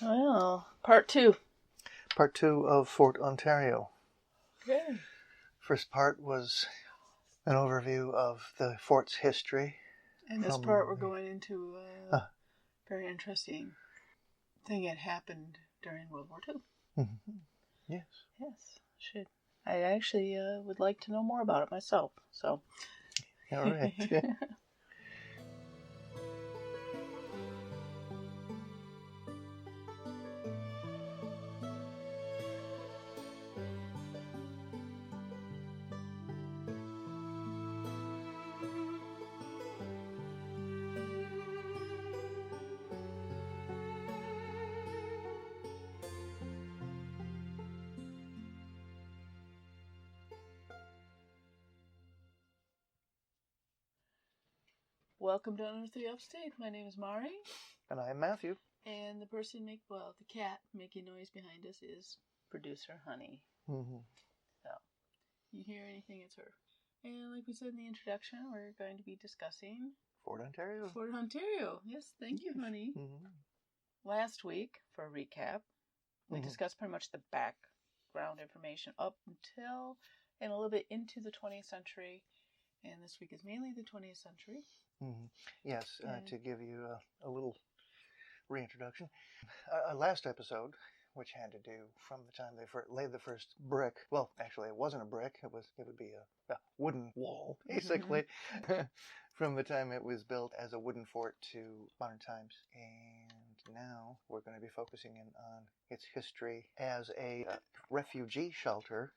Well, part two. Part 2 of Fort Ontario. Okay. First part was an overview of the fort's history. And this part we're going into a very interesting thing that happened during World War II. Mm-hmm. Yes. Yes, should. I actually would like to know more about it myself. So. All right. Welcome to Under 3 Upstate. My name is Mari. And I'm Matthew. And the cat making noise behind us is producer Honey. Mm-hmm. So, you hear anything, it's her. And like we said in the introduction, we're going to be discussing Fort Ontario. Fort Ontario. Yes, thank you, Honey. Mm-hmm. Last week, for a recap, we discussed pretty much the background information up until and a little bit into the 20th century. And this week is mainly the 20th century. Mm-hmm. Yes, to give you a little reintroduction. Last episode, which had to do from the time they laid the first brick. Well, actually, it wasn't a brick. It would be a wooden wall, basically, from the time it was built as a wooden fort to modern times. And now we're going to be focusing in on its history as a refugee shelter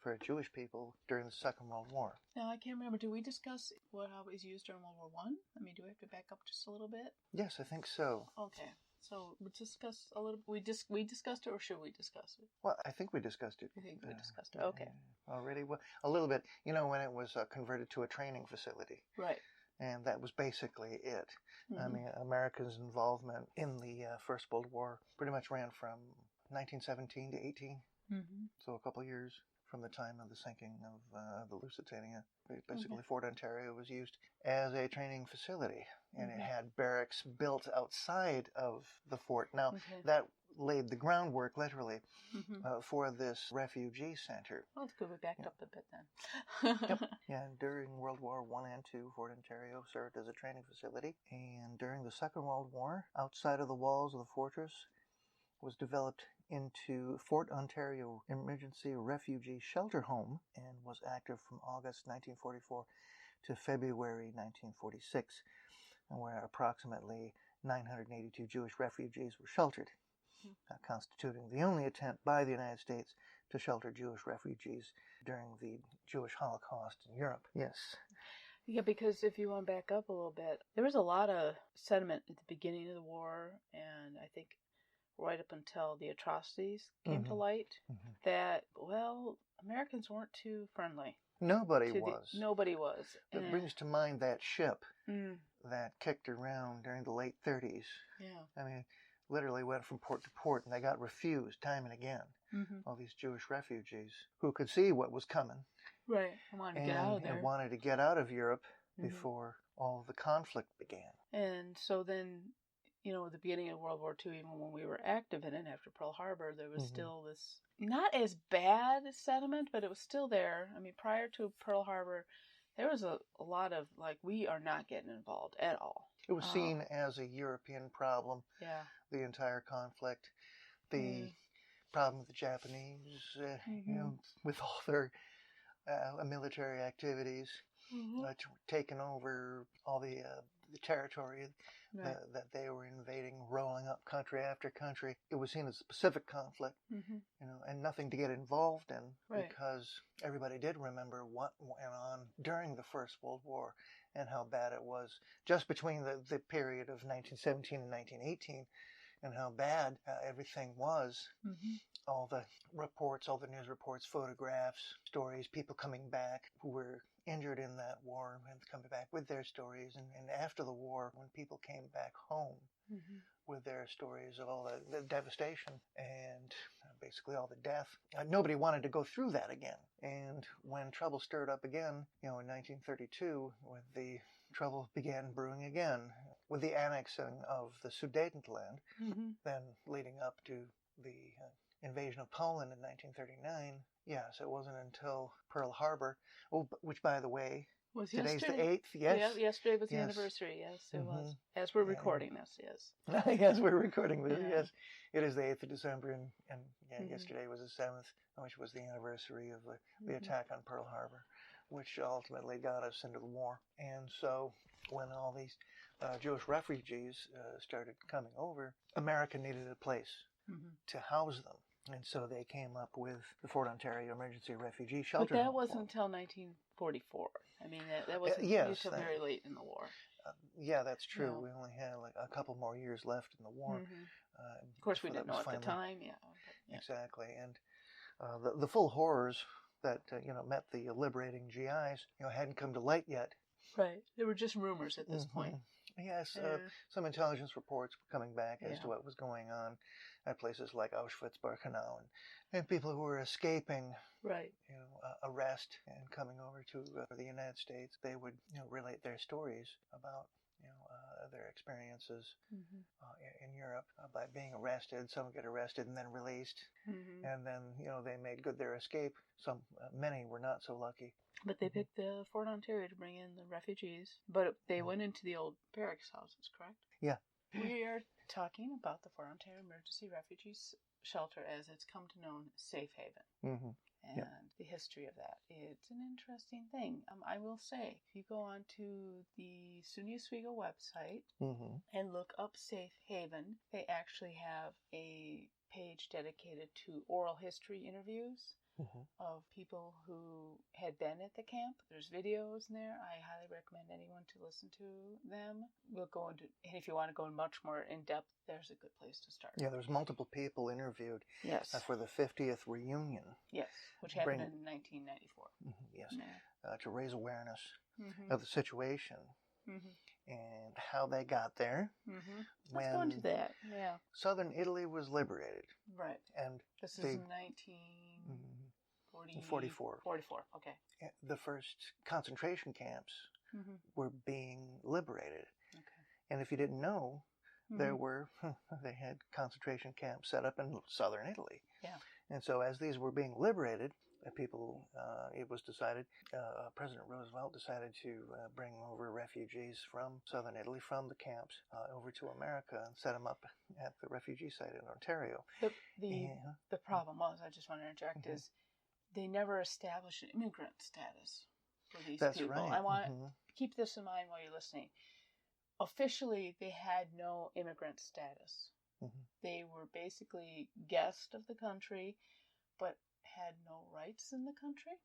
for Jewish people during the Second World War. Now, I can't remember. Did we discuss how it was used during World War I? I mean, do we have to back up just a little bit? Yes, I think so. Okay. So we'll discuss a little. We discussed it, or should we discuss it? Well, I think we discussed it. I think we discussed it. Okay. Already, well, a little bit. You know, when it was converted to a training facility. Right. And that was basically it. Mm-hmm. I mean, America's involvement in the First World War pretty much ran from 1917 to 18. Mm-hmm. So a couple of years from the time of the sinking of the Lusitania. Basically, Fort Ontario was used as a training facility, and it had barracks built outside of the fort. Now, that laid the groundwork, literally, for this refugee center. Well, it's good we backed up a bit then. Yep. Yeah, during World War I and II, Fort Ontario served as a training facility. And during the Second World War, outside of the walls of the fortress, was developed into Fort Ontario Emergency Refugee Shelter Home and was active from August 1944 to February 1946, and where approximately 982 Jewish refugees were sheltered, constituting the only attempt by the United States to shelter Jewish refugees during the Jewish Holocaust in Europe. Yes. Yeah, because if you want to back up a little bit, there was a lot of sentiment at the beginning of the war, and I think right up until the atrocities came to light, that, well, Americans weren't too friendly. Nobody was. Nobody was. It brings to mind that ship that kicked around during the late 30s. Yeah. I mean, literally went from port to port, and they got refused time and again. All these Jewish refugees who could see what was coming. Right. And wanted to get out of there. And wanted to get out of Europe before all the conflict began. And so then, you know, at the beginning of World War II, even when we were active in it after Pearl Harbor, there was still this, not as bad sentiment, but it was still there. I mean, prior to Pearl Harbor, there was a lot of, like, we are not getting involved at all. It was seen as a European problem. Yeah. The entire conflict. The problem with the Japanese, you know, with all their military activities, taking over all the territory that they were invading, rolling up country after country. It was seen as a Pacific conflict, you know, and nothing to get involved in because everybody did remember what went on during the First World War and how bad it was just between the period of 1917 and 1918 and how bad everything was. All the reports, all the news reports, photographs, stories, people coming back who were injured in that war and coming back with their stories. And after the war, when people came back home with their stories of all the devastation and basically all the death, nobody wanted to go through that again. And when trouble stirred up again, you know, in 1932, when the trouble began brewing again, with the annexing of the Sudetenland, then leading up to the invasion of Poland in 1939. Yes, it wasn't until Pearl Harbor, which, by the way, was today's yesterday. the 8th, yes? Yeah, yesterday was the anniversary, yes, it was. As we're recording this, yes. Yes, we're recording this, yes. It is the 8th of December, and yesterday was the 7th, which was the anniversary of the attack on Pearl Harbor, which ultimately got us into the war. And so when all these Jewish refugees started coming over, America needed a place to house them. And so they came up with the Fort Ontario Emergency Refugee Shelter. But that wasn't until 1944. I mean, that wasn't until very late in the war. Yeah, that's true. Yeah. We only had like a couple more years left in the war. Of course, we didn't know at the time. Yeah. Exactly. And the full horrors that met the liberating GIs hadn't come to light yet. Right. They were just rumors at this point. Yes, some intelligence reports were coming back as to what was going on at places like Auschwitz-Birkenau, and people who were escaping, arrest and coming over to the United States. They would relate their stories about their experiences in Europe by being arrested. Some get arrested and then released, and then they made good their escape. Many were not so lucky. But they picked the Fort Ontario to bring in the refugees. But they went into the old barracks houses, correct? Yeah. We are talking about the Fort Ontario Emergency Refugees Shelter as it's come to known Safe Haven. And the history of that. It's an interesting thing. I will say, if you go on to the SUNY Oswego website and look up Safe Haven, they actually have a page dedicated to oral history interviews of people who had been at the camp. There's videos in there. I highly recommend anyone to listen to them. We'll go into, and if you want to go much more in depth, there's a good place to start. Yeah, there's multiple people interviewed. Yes. For the 50th reunion. Yes, which happened in 1994. Yes, to raise awareness of the situation and how they got there. Let's go into that. Yeah. Southern Italy was liberated. Right. And this is 1944. 44. Okay. The first concentration camps were being liberated. Okay. And if you didn't know, they had concentration camps set up in southern Italy. Yeah. And so as these were being liberated, it was decided, President Roosevelt decided to bring over refugees from southern Italy, from the camps, over to America and set them up at the refugee site in Ontario. The problem was, I just want to interject, is they never established an immigrant status for these people. That's right. I want to keep this in mind while you're listening. Officially, they had no immigrant status. They were basically guests of the country, but had no rights in the country.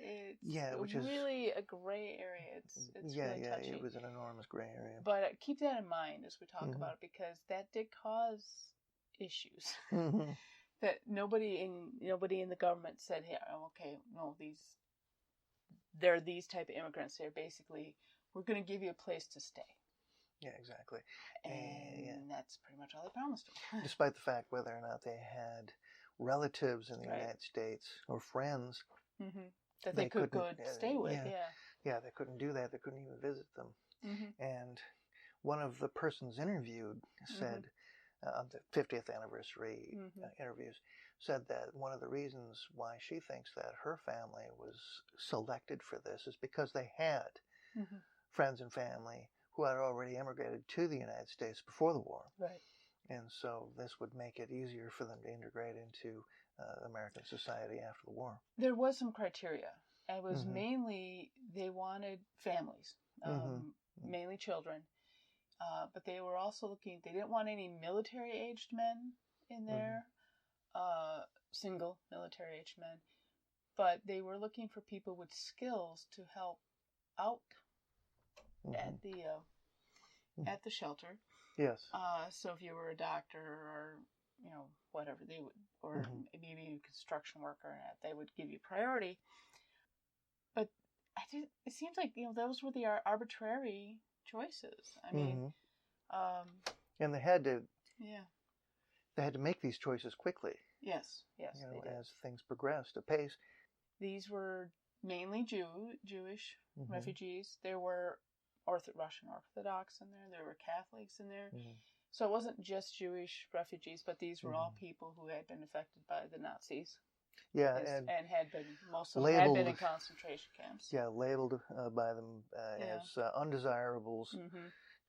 It's which is really a gray area. It's really touchy. It was an enormous gray area. But keep that in mind as we talk about it, because that did cause issues. That nobody in the government said, "Hey, okay, no, they're these type of immigrants. They're basically, we're going to give you a place to stay." Yeah, exactly. And that's pretty much all they promised them. Despite the fact whether or not they had relatives in the United States or friends that they could stay with. Yeah, they couldn't do that. They couldn't even visit them. And one of the persons interviewed said, on the 50th anniversary interviews, said that one of the reasons why she thinks that her family was selected for this is because they had friends and family who had already immigrated to the United States before the war. Right. And so this would make it easier for them to integrate into American society after the war. There was some criteria. It was mainly, they wanted families, mainly children. But they were also looking, they didn't want any military-aged men in there, single military-aged men. But they were looking for people with skills to help out at the shelter. Yes. So if you were a doctor or whatever, they would, or maybe a construction worker, they would give you priority. But it seems like those were the arbitrary choices. I mean, and they had to. Yeah. They had to make these choices quickly. Yes. They did. As things progressed apace. These were mainly Jewish refugees. There were Russian Orthodox in there. There were Catholics in there. So it wasn't just Jewish refugees, but these were all people who had been affected by the Nazis. Yeah, and had been, most of them had been in concentration camps. Yeah, labeled by them as undesirables.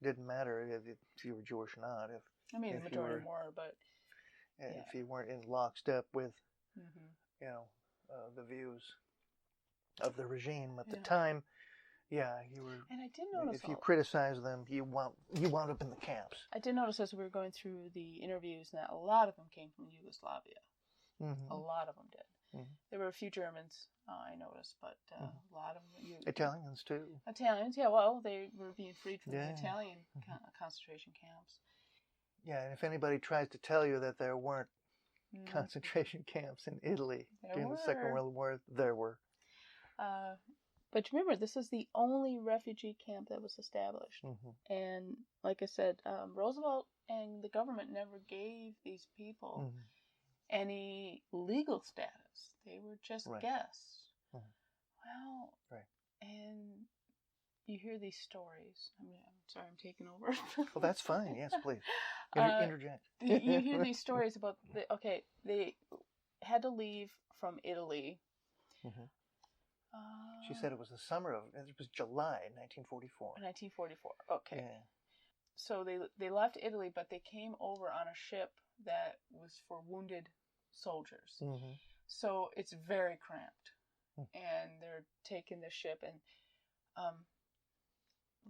Didn't matter if you were Jewish or not. The majority were, but if you weren't in lockstep with, the views of the regime at the time, you were. And I did notice if you criticized them, you wound up in the camps. I did notice as we were going through the interviews that a lot of them came from Yugoslavia. A lot of them did. There were a few Germans, I noticed, but a lot of them. Italians, too. Italians, yeah, well, they were being freed from the Italian concentration camps. Yeah, and if anybody tries to tell you that there weren't concentration camps in Italy during the Second World War, there were. But remember, this is the only refugee camp that was established. And like I said, Roosevelt and the government never gave these people any legal status. They were just guests. Well, and you hear these stories. I'm sorry, I'm taking over. Well, that's fine. Yes, please. Interject. You hear these stories about, they had to leave from Italy. She said it was it was July 1944. 1944, okay. Yeah. So they left Italy, but they came over on a ship that was for wounded soldiers. So it's very cramped. And they're taking the ship, and a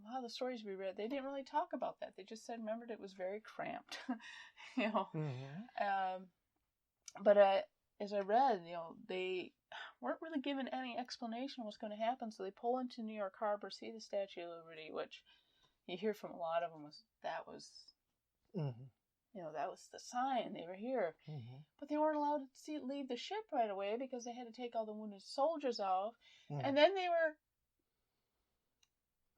lot of the stories we read, they didn't really talk about that. They just said, remembered it was very cramped, But as I read, they weren't really given any explanation of what's going to happen. So they pull into New York Harbor, see the Statue of Liberty, which you hear from a lot of them that was the sign they were here. But they weren't allowed to leave the ship right away because they had to take all the wounded soldiers off. And then they were...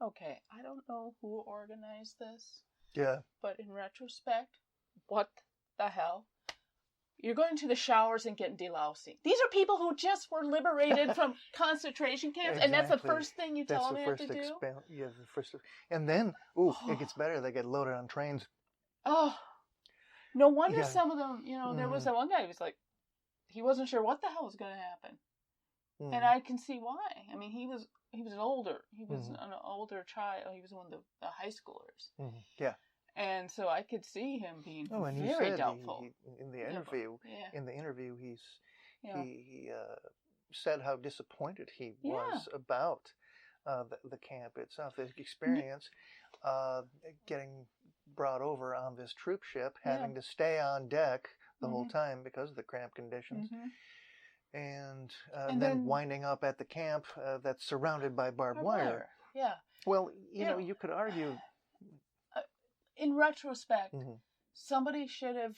Okay, I don't know who organized this. Yeah. But in retrospect, what the hell? You're going to the showers and getting delousing. These are people who just were liberated from concentration camps, and that's the first thing you tell them they have to do? Yeah, the first. And then, it gets better. They get loaded on trains. Oh, no wonder some of them, there was that one guy who was like, he wasn't sure what the hell was going to happen. And I can see why. I mean, he was an older child. He was one of the high schoolers. Yeah. And so I could see him being very doubtful. In the interview, he said how disappointed he was about the camp itself, the experience, getting brought over on this troop ship, having to stay on deck the whole time because of the cramped conditions. And then winding up at the camp that's surrounded by barbed wire. Yeah. Well, you could argue... in retrospect, somebody should have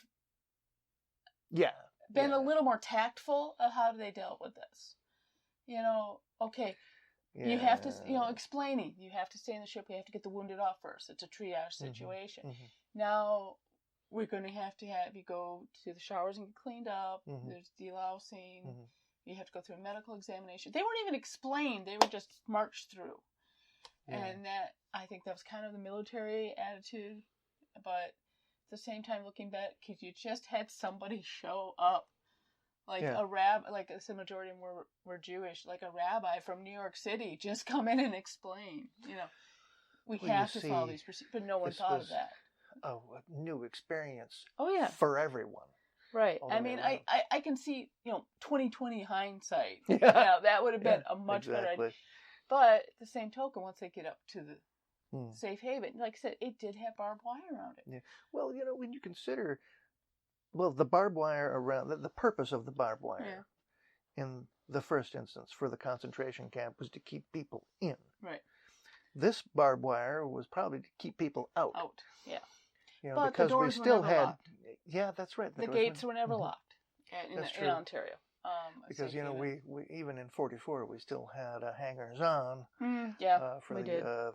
been a little more tactful of how they dealt with this. You have to, explaining. You have to stay in the ship. We have to get the wounded off first. It's a triage situation. Now... we're going to have you go to the showers and get cleaned up. There's delousing. You have to go through a medical examination. They weren't even explained. They were just marched through. And I think that was kind of the military attitude. But at the same time, looking back, because you just had somebody show up. Like a rabbi, like the majority of them were Jewish, like a rabbi from New York City just come in and explain. We have to follow these procedures. But no one thought of that. A new experience for everyone. Right. I mean, I can see, 2020 hindsight. That would have been a much better idea. But at the same token, once they get up to the safe haven, like I said, it did have barbed wire around it. Yeah. Well, when you consider, the barbed wire around, the purpose of the barbed wire in the first instance for the concentration camp was to keep people in. Right. This barbed wire was probably to keep people out. Out, yeah. But because we still had... Locked. Yeah, that's right. The gates were never locked in Ontario. Because, we even in 44, we still had hangers on for the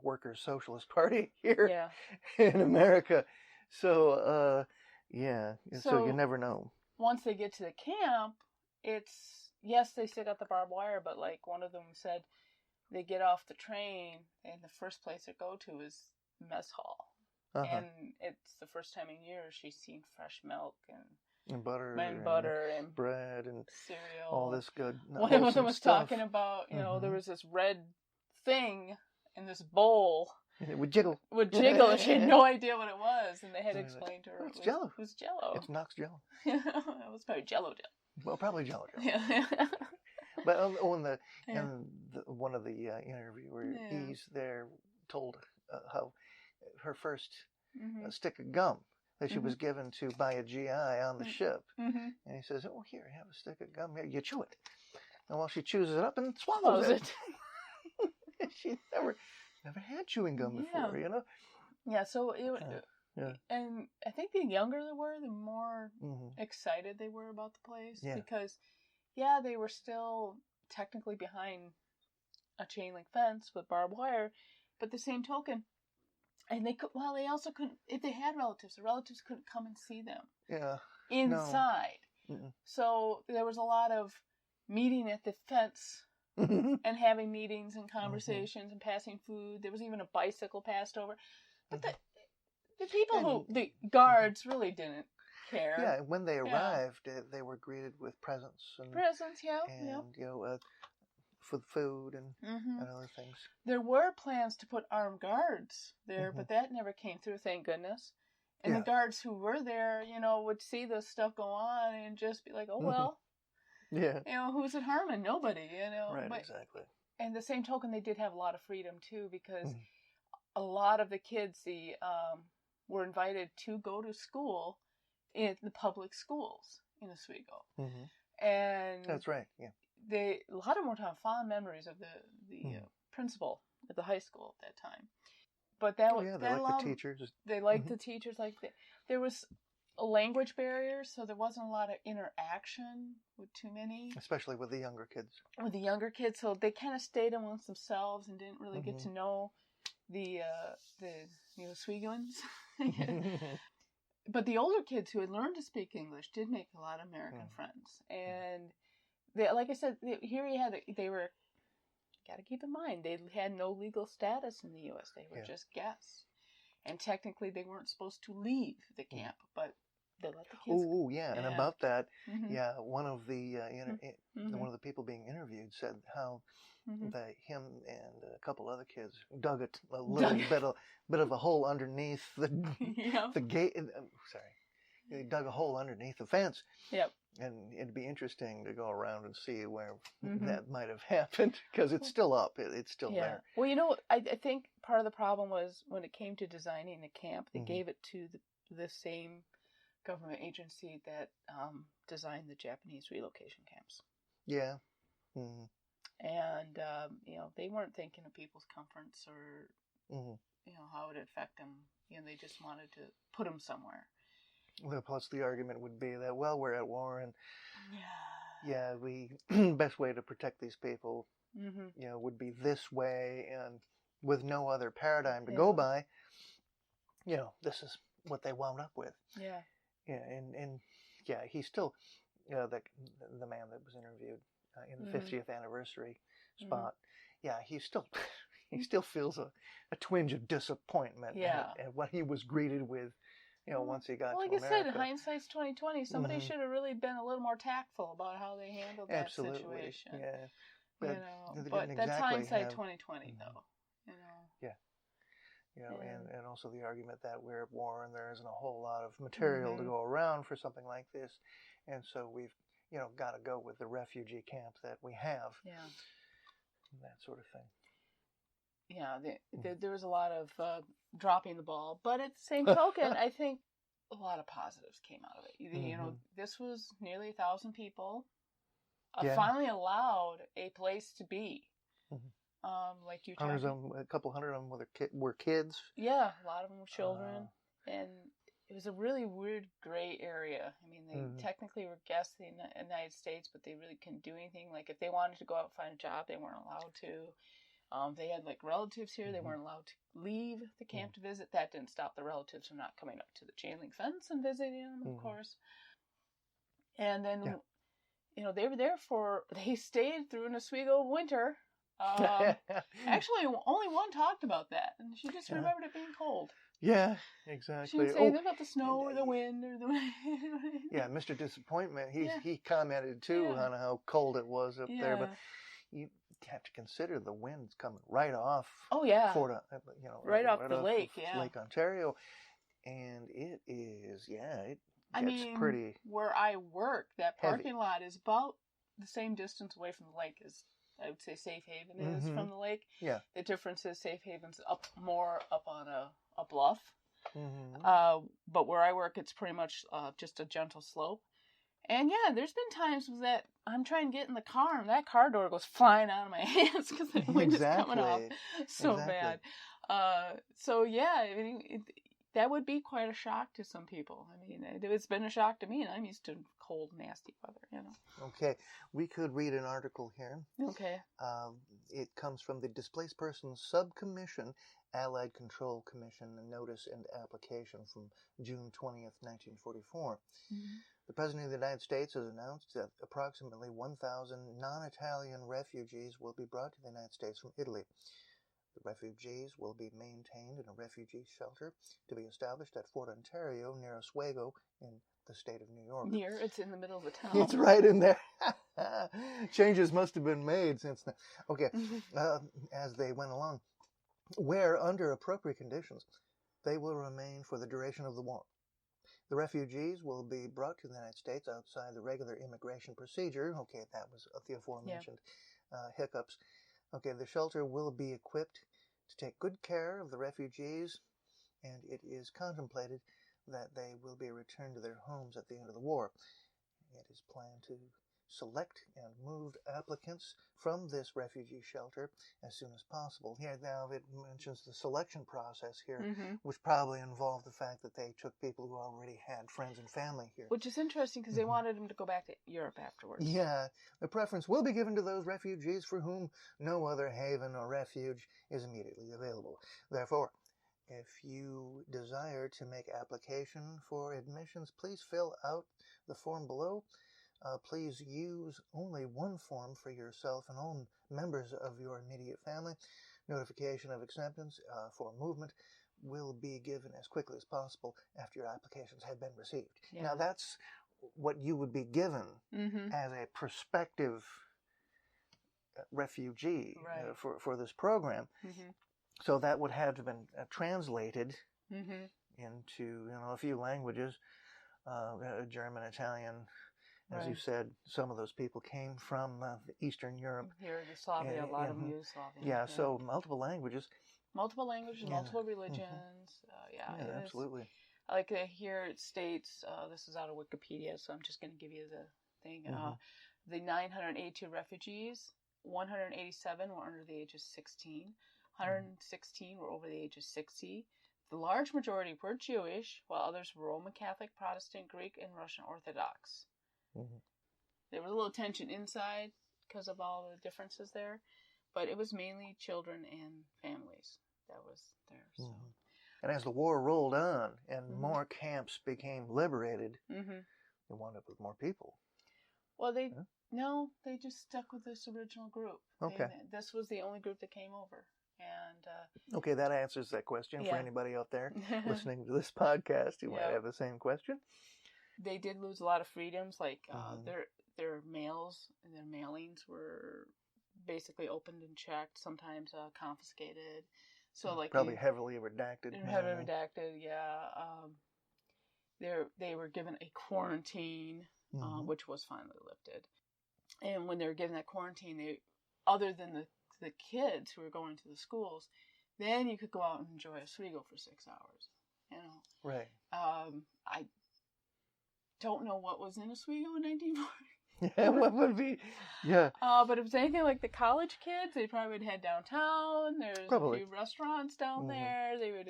Workers' Socialist Party here in America. So, so you never know. Once they get to the camp, they still got the barbed wire, but like one of them said, they get off the train, and the first place they go to is mess hall. And it's the first time in years she's seen fresh milk and butter and bread and cereal. All this good. One of them was talking about, there was this red thing in this bowl. And it would jiggle. And she had no idea what it was. And they had to explain to her. It's Jello. It was Jello. It's Knox Jello. It was probably Jello. Well, probably Jello. But one of the interviewees there told how her first stick of gum that she was given to by a GI on the ship. And he says, "Oh, here, have a stick of gum. Here, you chew it." And while she chews it up and swallows it. She never had chewing gum before, Yeah, so and I think the younger they were, the more excited they were about the place. Yeah. Because, they were still technically behind a chain link fence with barbed wire, but the same token, and they also couldn't, if they had relatives, the relatives couldn't come and see them. Yeah. Inside. No. So there was a lot of meeting at the fence and having meetings and conversations and passing food. There was even a bicycle passed over. But the people the guards really didn't care. Yeah, when they arrived, they were greeted with presents. And for food and other things. There were plans to put armed guards there, but that never came through, thank goodness. And the guards who were there, would see this stuff go on and just be like, oh, well. Yeah. Who's it harming? Nobody, Right, exactly. And the same token, they did have a lot of freedom, too, because a lot of the kids were invited to go to school in the public schools in Oswego. And that's right, yeah. A lot of them would have fond memories of the principal at the high school at that time. But that they liked the teachers. They liked the teachers. There was a language barrier, so there wasn't a lot of interaction with too many. Especially with the younger kids. So they kind of stayed amongst themselves and didn't really get to know the Oswegoans. But the older kids who had learned to speak English did make a lot of American friends. And like I said, here they were, got to keep in mind, they had no legal status in the U.S. They were just guests. And technically they weren't supposed to leave the camp, but they let the kids. Oh, yeah. And about that, one of the one of the people being interviewed said how him and a couple other kids dug a little bit of a hole underneath the gate. They dug a hole underneath the fence. Yep. And it'd be interesting to go around and see where that might have happened, because it's still up. It's still there. Well, I think part of the problem was when it came to designing the camp, they gave it to the same government agency that designed the Japanese relocation camps. Yeah. And, they weren't thinking of people's comforts or, how it would affect them. They just wanted to put them somewhere. Well, plus the argument would be that, well, we're at war, and we best way to protect these people, would be this way, and with no other paradigm to go by, this is what they wound up with. Yeah. Yeah, and he's still, the man that was interviewed in the 50th anniversary spot, he still feels a twinge of disappointment at what he was greeted with. Once he got to America. Like I said, hindsight's 20/20. Somebody should have really been a little more tactful about how they handled that situation. Yeah. But that's hindsight 20/20, though. And also the argument that we're at war and there isn't a whole lot of material to go around for something like this, and so we've got to go with the refugee camp that we have. Yeah. And that sort of thing. Yeah, there was a lot of dropping the ball, but at the same token, I think a lot of positives came out of it. This was nearly 1,000 people finally allowed a place to be. Like you talked about. A couple hundred of them were kids. Yeah, a lot of them were children, and it was a really weird gray area. I mean, they technically were guests in the United States, but they really couldn't do anything. Like if they wanted to go out and find a job, they weren't allowed to. They had relatives here. They weren't allowed to leave the camp to visit. That didn't stop the relatives from not coming up to the chain link fence and visiting them, of course. And then, they were there they stayed through an Oswego winter Actually, only one talked about that, and she just remembered it being cold. Yeah, exactly. She didn't say anything about the snow or the wind or the. Yeah, Mr. Disappointment. He commented too on how cold it was up there, but you have to consider the wind's coming right off. Oh yeah. Right off the lake. Lake Ontario, and it is it I gets mean, pretty. Where I work, that parking heavy. lot is about the same distance away from the lake as I would say Safe Haven is from the lake. Yeah. The difference is Safe Haven's more up on a bluff. But where I work, it's pretty much just a gentle slope. And yeah, there's been times that I'm trying to get in the car and that car door goes flying out of my hands because the wind is coming off so bad. So yeah, I mean, that would be quite a shock to some people. I mean, it's been a shock to me, and I'm used to cold, nasty weather, Okay, we could read an article here. Okay. It comes from the Displaced Persons Subcommission, Allied Control Commission, Notice and Application from June 20th, 1944. The President of the United States has announced that approximately 1,000 non-Italian refugees will be brought to the United States from Italy. The refugees will be maintained in a refugee shelter to be established at Fort Ontario near Oswego in the state of New York. It's in the middle of the town. It's right in there. Changes must have been made since then. Okay, as they went along, where under appropriate conditions, they will remain for the duration of the war. The refugees will be brought to the United States outside the regular immigration procedure. Okay, that was the aforementioned hiccups. Okay, the shelter will be equipped to take good care of the refugees, and it is contemplated that they will be returned to their homes at the end of the war. It is planned to select and move applicants from this refugee shelter as soon as possible. Here now it mentions the selection process here, which probably involved the fact that they took people who already had friends and family here. Which is interesting because they wanted them to go back to Europe afterwards. Yeah, the preference will be given to those refugees for whom no other haven or refuge is immediately available. Therefore, if you desire to make application for admissions, please fill out the form below. Please use only one form for yourself and all members of your immediate family. Notification of acceptance for movement will be given as quickly as possible after your applications have been received. Yeah. Now, that's what you would be given as a prospective refugee for this program. So that would have to have been translated into a few languages, German, Italian. As you said, some of those people came from Eastern Europe. Yugoslavia, a lot of them Yugoslavia. Yeah, so multiple languages. Multiple languages, multiple religions. Yeah, absolutely. Like here it states, this is out of Wikipedia, so I'm just going to give you the thing. The 982 refugees, 187 were under the age of 16. 116 were over the age of 60. The large majority were Jewish, while others were Roman Catholic, Protestant, Greek, and Russian Orthodox. There was a little tension inside because of all the differences there, but it was mainly children and families that was there. So. And as the war rolled on and more camps became liberated, they wound up with more people. Well, they just stuck with this original group. Okay. This was the only group that came over. And okay, that answers that question for anybody out there listening to this podcast who might have the same question. They did lose a lot of freedoms, like their mails and their mailings were basically opened and checked, sometimes confiscated. So like probably heavily redacted. Heavily redacted, yeah. They were given a quarantine, which was finally lifted. And when they were given that quarantine, they, other than the kids who were going to the schools, then you could go out and enjoy Oswego for 6 hours. Right. I don't know what was in Oswego in 1940. Yeah, what would be? Yeah. But if it was anything like the college kids, they probably would head downtown. There's a few restaurants down there. They would,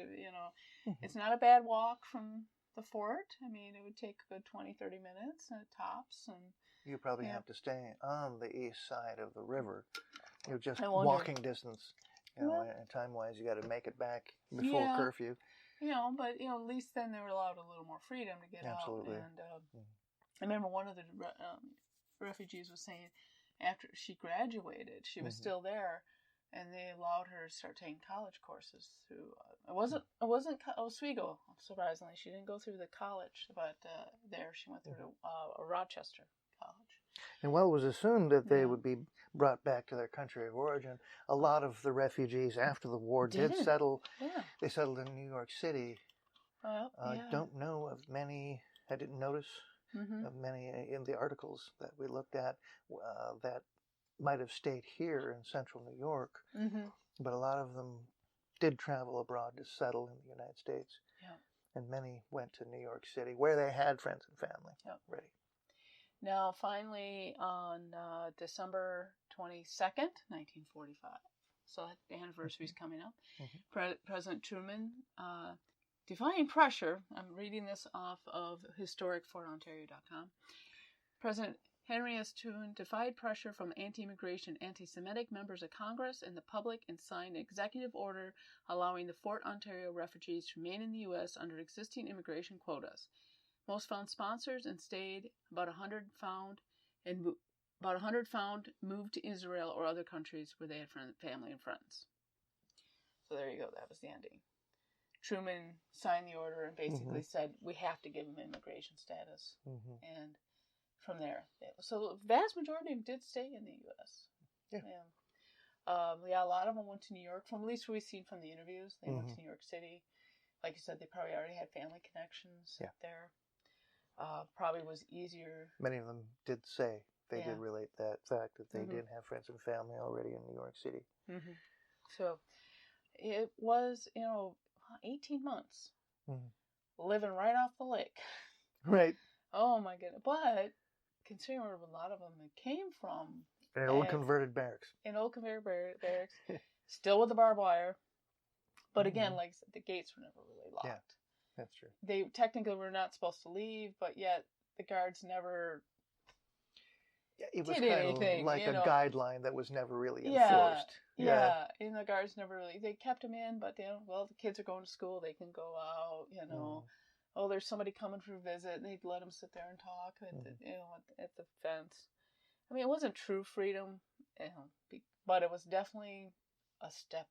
it's not a bad walk from the fort. I mean, it would take a good 20, 30 minutes at tops. And you probably have to stay on the east side of the river. Just walking distance. And time-wise, you got to make it back before curfew. But at least then they were allowed a little more freedom to get out. And I remember one of the refugees was saying, after she graduated, she was still there, and they allowed her to start taking college courses through. It wasn't Oswego, surprisingly. She didn't go through the college, but there she went through Rochester College. And while it was assumed that they would be brought back to their country of origin, a lot of the refugees after the war did settle. Yeah. They settled in New York City. I don't know of many. I didn't notice of many in the articles that we looked at that might have stayed here in central New York, but a lot of them did travel abroad to settle in the United States, and many went to New York City, where they had friends and family ready. Now, finally, on December 22nd, 1945, so the anniversary is coming up, President Truman, defying pressure, I'm reading this off of historicfortontario.com, President Henry S. Truman defied pressure from anti-immigration, anti-Semitic members of Congress and the public and signed an executive order allowing the Fort Ontario refugees to remain in the U.S. under existing immigration quotas. Most found sponsors and stayed. About 100 found moved to Israel or other countries where they had family and friends. So there you go. That was the ending. Truman signed the order and basically said, we have to give them immigration status. And from there. So the vast majority of them did stay in the U.S. A lot of them went to New York. From at least we've seen from the interviews, they went to New York City. Like you said, they probably already had family connections there. Probably was easier. Many of them did say they did relate that fact that they did have friends and family already in New York City. So it was, 18 months living right off the lake. Right. Oh my goodness. But considering where a lot of them came from. In old converted barracks. Still with the barbed wire. But again, like I said, the gates were never really locked. Yeah, that's true. They technically were not supposed to leave, but yet the guards never it was did kind anything, of like a guideline that was never really enforced. And the guards never really, they kept them in, but the kids are going to school, they can go out, Oh, there's somebody coming for a visit, and they'd let them sit there and talk at the fence. I mean, it wasn't true freedom, but it was definitely a step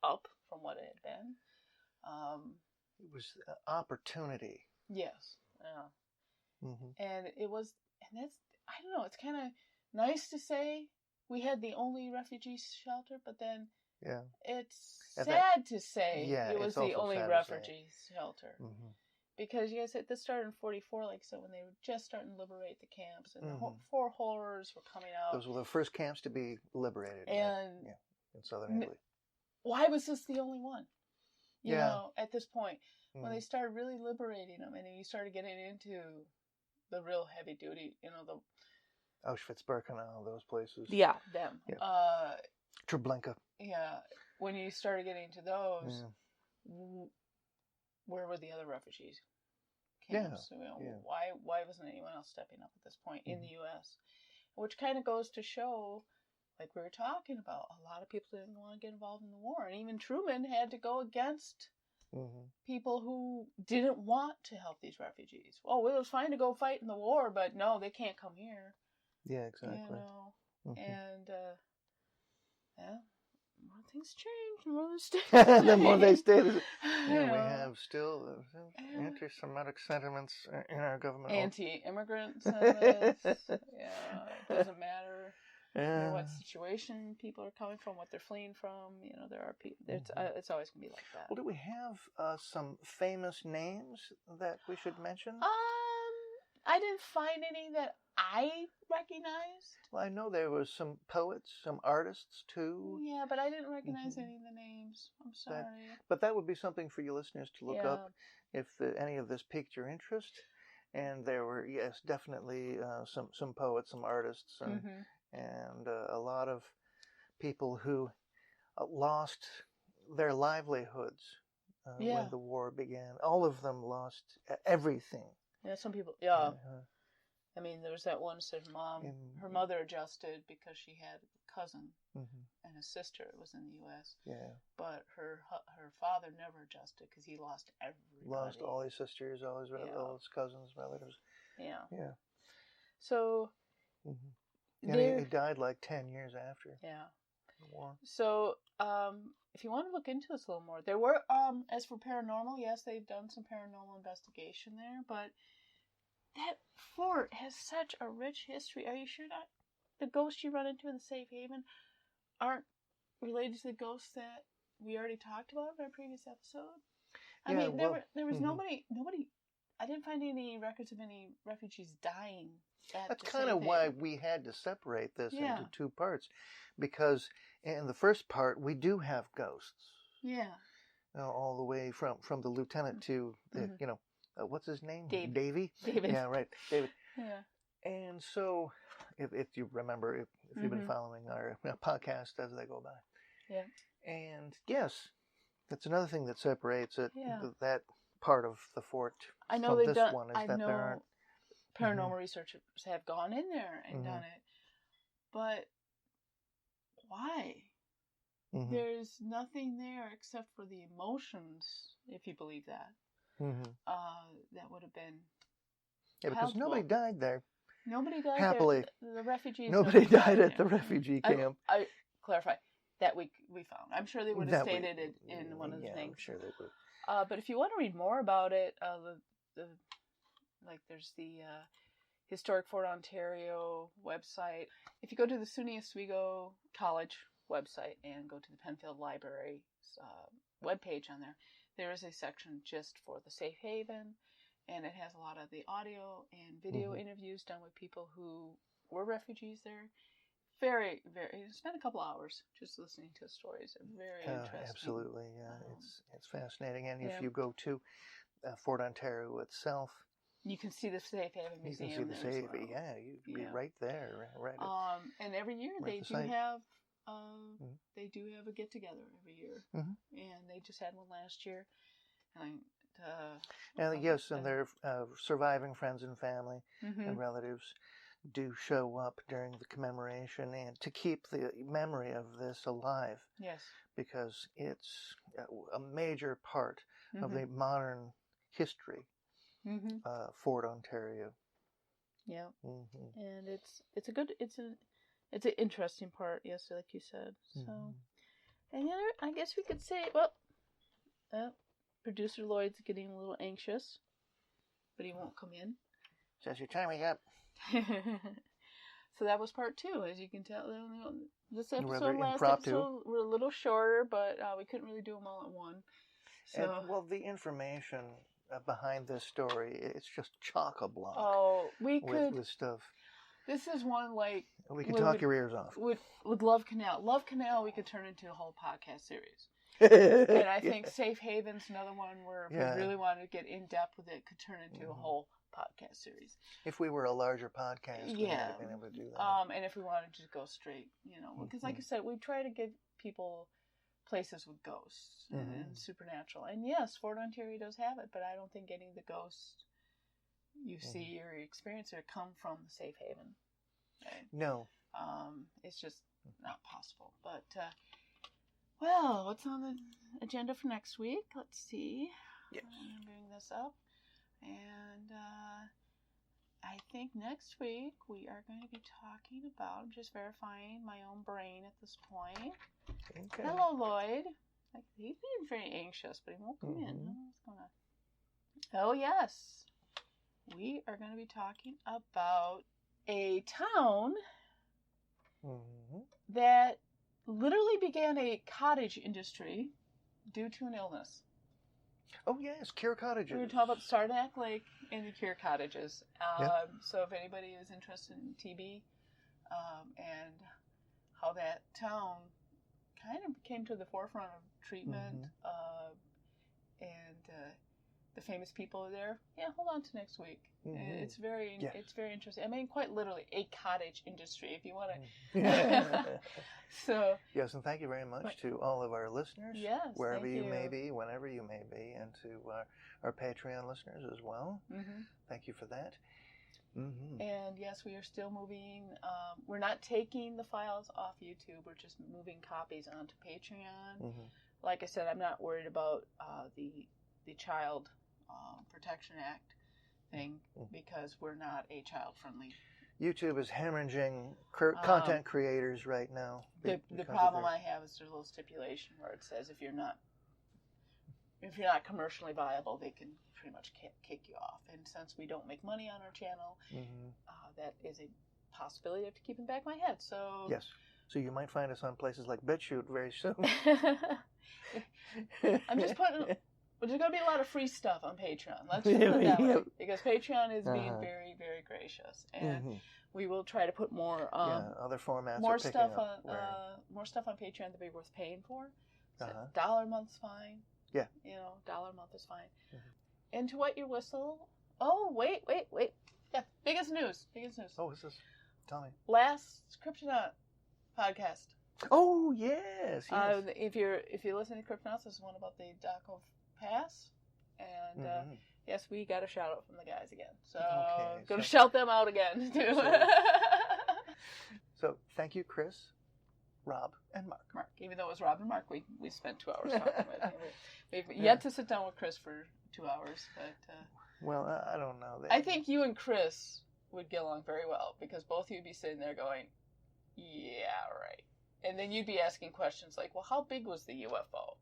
up from what it had been. It was opportunity. Yes. Yeah. And it was, and that's, I don't know, it's kind of nice to say we had the only refugee shelter, but then it's sad to say it was the only refugee shelter. Because, yes, this started in 1944, like I said, when they were just starting to liberate the camps, and the 4 horrors were coming out. Those were the first camps to be liberated in southern Italy. Why was this the only one? You know, at this point, when they started really liberating them, and you started getting into the real heavy duty, the Auschwitz-Birkenau, those places. Yeah, them. Yeah. Treblinka. Yeah, when you started getting to those, where were the other refugees camps? Why wasn't anyone else stepping up at this point in the U.S.? Which kind of goes to show, like we were talking about, a lot of people didn't want to get involved in the war, and even Truman had to go against people who didn't want to help these refugees. Well, it was fine to go fight in the war, but no, they can't come here. Yeah, exactly. And more things change, the more they stay. The more they stay. We have still anti-Semitic sentiments in our government. Anti-immigrant sentiments. It doesn't matter what situation people are coming from, what they're fleeing from. There are people. It's always going to be like that. Well, do we have some famous names that we should mention? I didn't find any that I recognized. Well, I know there was some poets, some artists too. Yeah, but I didn't recognize any of the names. I'm sorry. But that would be something for you listeners to look up if any of this piqued your interest. And there were, yes, definitely some poets, some artists, and a lot of people who lost their livelihoods when the war began. All of them lost everything. Yeah, some people, I mean, there was that one said her mother adjusted because she had a cousin and a sister was in the U.S. Yeah. But her father never adjusted because he lost everybody. Lost all his sisters, all his cousins, relatives. Yeah. Yeah. So, And he died like 10 years after the war. So, if you want to look into this a little more, there were, as for paranormal, yes, they've done some paranormal investigation there, but that fort has such a rich history. Are you sure that the ghosts you run into in the safe haven aren't related to the ghosts that we already talked about in our previous episode? I mean, there was nobody, I didn't find any records of any refugees dying. That's kind of why we had to separate this into two parts, because in the first part we do have ghosts. Yeah. All the way from the lieutenant to the what's his name? David. Yeah, right, David. Yeah. And so, if you remember, if you've been following our podcast as they go by. Yeah. And yes, that's another thing that separates it. That part of the fort. I know they've done. I know paranormal researchers have gone in there and done it, but why? There's nothing there except for the emotions, if you believe that. That would have been. Yeah, because nobody died there. Nobody died happily. There. The refugees. Nobody died at the refugee camp. I clarify that we found. I'm sure they would have stated it in one of the things. I'm sure they would. But if you want to read more about it, there's the Historic Fort Ontario website. If you go to the SUNY Oswego College website and go to the Penfield Library's webpage on there, there is a section just for the safe haven, and it has a lot of the audio and video interviews done with people who were refugees there. Very, very. Spent a couple hours just listening to stories. Very interesting. Absolutely, yeah. It's fascinating. And if you go to Fort Ontario itself, you can see the Safe Haven Museum. You can see the Safe Haven. Yeah, you'd be right there, right. And every year they do have. They do have a get together every year, and they just had one last year. And their surviving friends and family and relatives do show up during the commemoration and to keep the memory of this alive. Yes. Because it's a major part of the modern history of Fort Ontario. Yeah. And it's an interesting part, yes, like you said. So, and I guess we could say, producer Lloyd's getting a little anxious, but he won't come in. Says you're timing up. So that was part 2, as you can tell. This episode, last episode, were a little shorter, but we couldn't really do them all at one. So, and, the information behind this story, it's just chock-a-block. Oh, we could with stuff. This is one we could talk your ears off with Love Canal. Love Canal, we could turn into a whole podcast series. And I think Safe Haven's another one where if we really wanted to get in depth with it, could turn into a whole podcast series. If we were a larger podcast, we would have been able to do that. And if we wanted to go straight, because like I said, we try to give people places with ghosts and supernatural. And yes, Fort Ontario does have it, but I don't think any of the ghosts you see or you experience there come from the Safe Haven. Right? No. It's just not possible. But, what's on the agenda for next week? Let's see. Yes. I'm going to bring this up. And I think next week we are going to be talking about, I'm just verifying my own brain at this point. Okay. Hello, Lloyd. He's being very anxious, but he won't come in. Oh, yes. We are going to be talking about a town that literally began a cottage industry due to an illness. Oh, yes, Cure Cottages. We're going to talk about Saranac Lake and the Cure Cottages. So if anybody is interested in TB and how that town kind of came to the forefront of treatment and the famous people there, hold on to next week. It's very interesting. I mean, quite literally, a cottage industry, if you want to. So yes, and thank you very much to all of our listeners, wherever you may be, whenever you may be, and to our Patreon listeners as well. Thank you for that. And yes, we are still moving. We're not taking the files off YouTube. We're just moving copies onto Patreon. Like I said, I'm not worried about the Child Protection Act thing because we're not a child-friendly YouTube is hemorrhaging content creators right now. The problem I have is there's a little stipulation where it says if you're not commercially viable, they can pretty much kick you off. And since we don't make money on our channel, that is a possibility. I have to keep in the back of my head. So yes. So you might find us on places like BitChute very soon. I'm just putting. Well, there's going to be a lot of free stuff on Patreon. Let's just put it that way. Because Patreon is being very, very gracious. And we will try to put more other formats more stuff on Patreon to be worth paying for. So $1 a month's fine. Yeah. $1 a month is fine. And to wet your whistle. Oh, wait. Yeah, biggest news. Oh, what's this? Tell me. Last Kryptonaut podcast. Oh, yes. If you're listening to Kryptonauts, this is one about the Daco Pass, and yes, we got a shout out from the guys again. So gonna shout them out again too. So thank you, Chris, Rob, and Mark. Even though it was Rob and Mark, we spent 2 hours talking with him. We've yet to sit down with Chris for 2 hours, but well, I don't know. I think you and Chris would get along very well because both of you'd be sitting there going, "Yeah, right." And then you'd be asking questions like, well, how big was the UFO?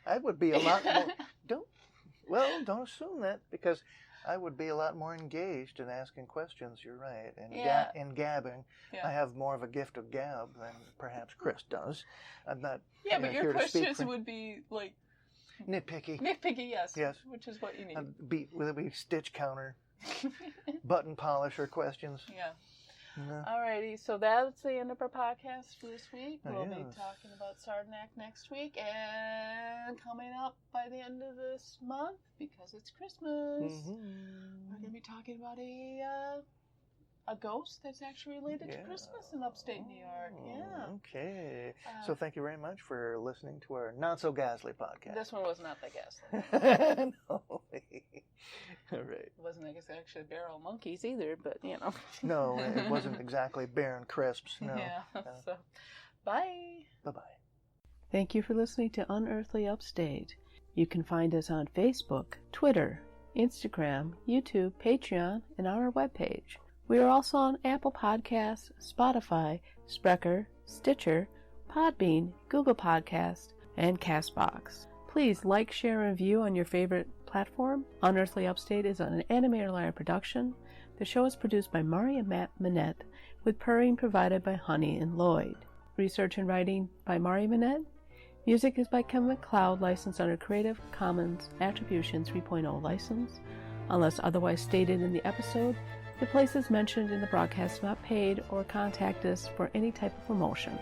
I would be a lot more... Don't assume that, because I would be a lot more engaged in asking questions, you're right, and in gabbing. Yeah. I have more of a gift of gab than perhaps Chris does. I'm not but your questions would be, like... Nitpicky, yes. Which is what you need. Would be stitch counter, button polisher questions. Yeah. Alrighty, so that's the end of our podcast for this week. We'll be talking about Saranac next week, and coming up by the end of this month, because it's Christmas, we're going to be talking about a ghost that's actually related to Christmas in upstate New York. Yeah. Okay. So thank you very much for listening to our not-so-ghastly podcast. This one was not that ghastly. No. All right. It wasn't actually barrel monkeys either, but, No, it wasn't exactly Baron Crisps, no. Yeah, so, bye. Bye-bye. Thank you for listening to Unearthly Upstate. You can find us on Facebook, Twitter, Instagram, YouTube, Patreon, and on our webpage. We are also on Apple Podcasts, Spotify, Spreaker, Stitcher, Podbean, Google Podcasts, and CastBox. Please like, share, and review on your favorite platform. Unearthly Upstate is an Animator Liar production. The show is produced by Mari and Matt Manette, with purring provided by Honey and Lloyd. Research and writing by Mari Manette. Music is by Kevin MacLeod, licensed under Creative Commons Attribution 3.0 license. Unless otherwise stated in the episode, the places mentioned in the broadcast are not paid or contact us for any type of promotion.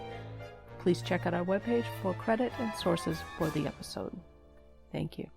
Please check out our webpage for credit and sources for the episode. Thank you.